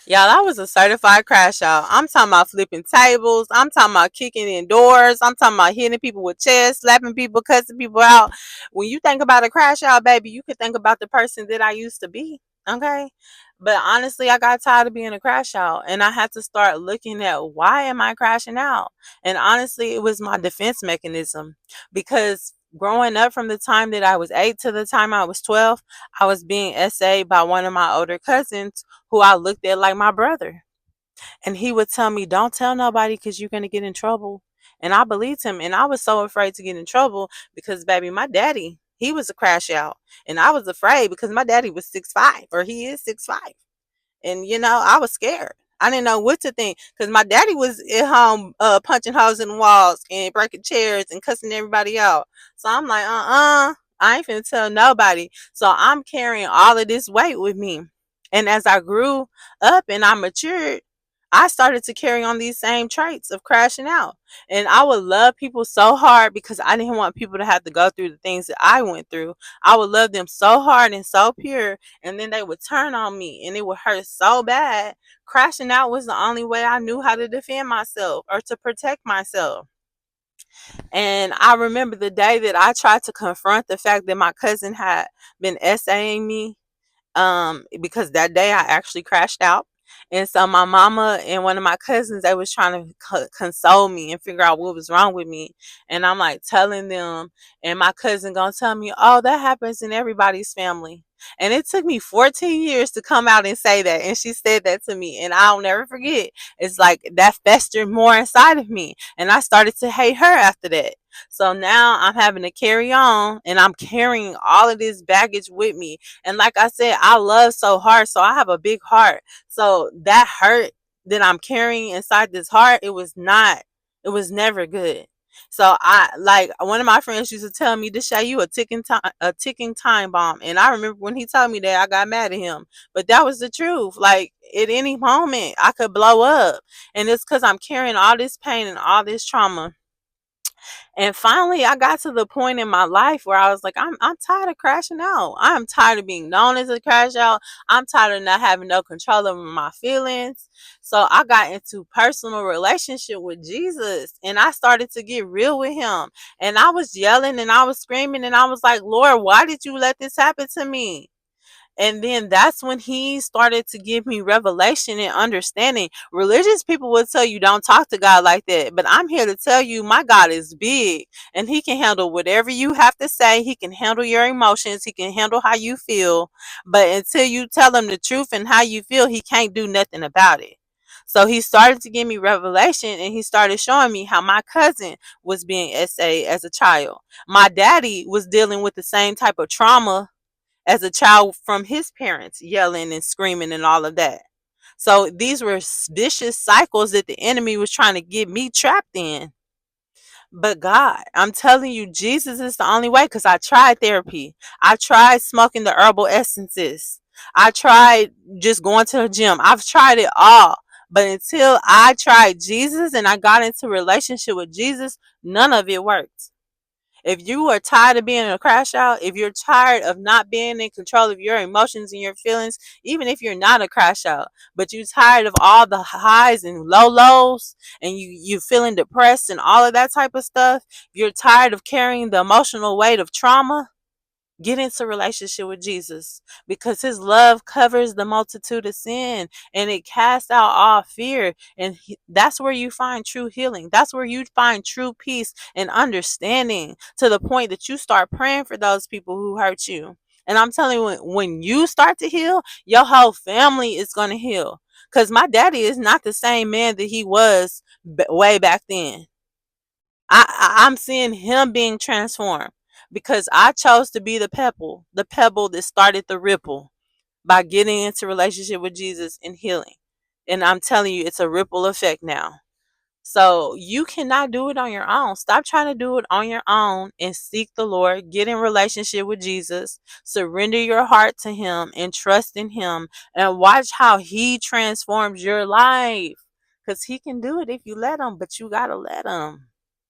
Y'all, I was a certified crash out. I'm talking about flipping tables. I'm talking about kicking in doors. I'm talking about hitting people with chairs, slapping people, cussing people out. When you think about a crash out, baby, you could think about the person that I used to be. Okay. But honestly, I got tired of being a crash out and I had to start looking at why am I crashing out? And honestly, it was my defense mechanism because growing up from the time that I was 8 to the time I was 12, I was being SA'd by one of my older cousins who I looked at like my brother. And he would tell me, don't tell nobody because you're going to get in trouble. And I believed him. And I was so afraid to get in trouble because, baby, my daddy, he was a crash out. And I was afraid because my daddy was 6'5", or he is 6'5". And, I was scared. I didn't know what to think because my daddy was at home punching holes in the walls and breaking chairs and cussing everybody out. So I'm like, I ain't finna tell nobody. So I'm carrying all of this weight with me. And as I grew up and I matured, I started to carry on these same traits of crashing out. And I would love people so hard because I didn't want people to have to go through the things that I went through. I would love them so hard and so pure, and then they would turn on me and it would hurt so bad. Crashing out was the only way I knew how to defend myself or to protect myself. And I remember the day that I tried to confront the fact that my cousin had been essaying me, because that day I actually crashed out. And so my mama and one of my cousins, they was trying to console me and figure out what was wrong with me. And I'm like telling them, and my cousin gonna tell me, oh, that happens in everybody's family. And it took me 14 years to come out and say that. And she said that to me. And I'll never forget. It's like that festered more inside of me. And I started to hate her after that. So now I'm having to carry on and I'm carrying all of this baggage with me. And like I said, I love so hard. So I have a big heart. So that hurt that I'm carrying inside this heart, it was never good. So I like one of my friends used to tell me to show you a ticking time bomb. And I remember when he told me that I got mad at him. But that was the truth. Like at any moment I could blow up. And it's because I'm carrying all this pain and all this trauma. And finally, I got to the point in my life where I was like, I'm tired of crashing out. I'm tired of being known as a crash out. I'm tired of not having no control over my feelings. So I got into personal relationship with Jesus and I started to get real with him. And I was yelling and I was screaming and I was like, Lord, why did you let this happen to me? And then that's when he started to give me revelation and understanding. Religious people will tell you don't talk to God like that. But I'm here to tell you my God is big and he can handle whatever you have to say. He can handle your emotions. He can handle how you feel. But until you tell him the truth and how you feel, he can't do nothing about it. So he started to give me revelation and he started showing me how my cousin was being SA as a child. My daddy was dealing with the same type of trauma as a child from his parents yelling and screaming and all of that. So these were vicious cycles that the enemy was trying to get me trapped in. But God, I'm telling you, Jesus is the only way because I tried therapy. I tried smoking the herbal essences. I tried just going to the gym. I've tried it all. But until I tried Jesus and I got into a relationship with Jesus, none of it worked. If you are tired of being a crash out, if you're tired of not being in control of your emotions and your feelings, even if you're not a crash out, but you're tired of all the highs and lows and you feeling depressed and all of that type of stuff, you're tired of carrying the emotional weight of trauma, get into a relationship with Jesus because his love covers the multitude of sin and it casts out all fear. And that's where you find true healing. That's where you find true peace and understanding to the point that you start praying for those people who hurt you. And I'm telling you, when you start to heal, your whole family is going to heal. Because my daddy is not the same man that he was way back then. I'm seeing him being transformed because I chose to be the pebble that started the ripple by getting into relationship with Jesus and healing. And I'm telling you, it's a ripple effect now. So you cannot do it on your own. Stop trying to do it on your own and seek the Lord. Get in relationship with Jesus. Surrender your heart to him and trust in him and watch how he transforms your life. Because he can do it if you let him, but you got to let him.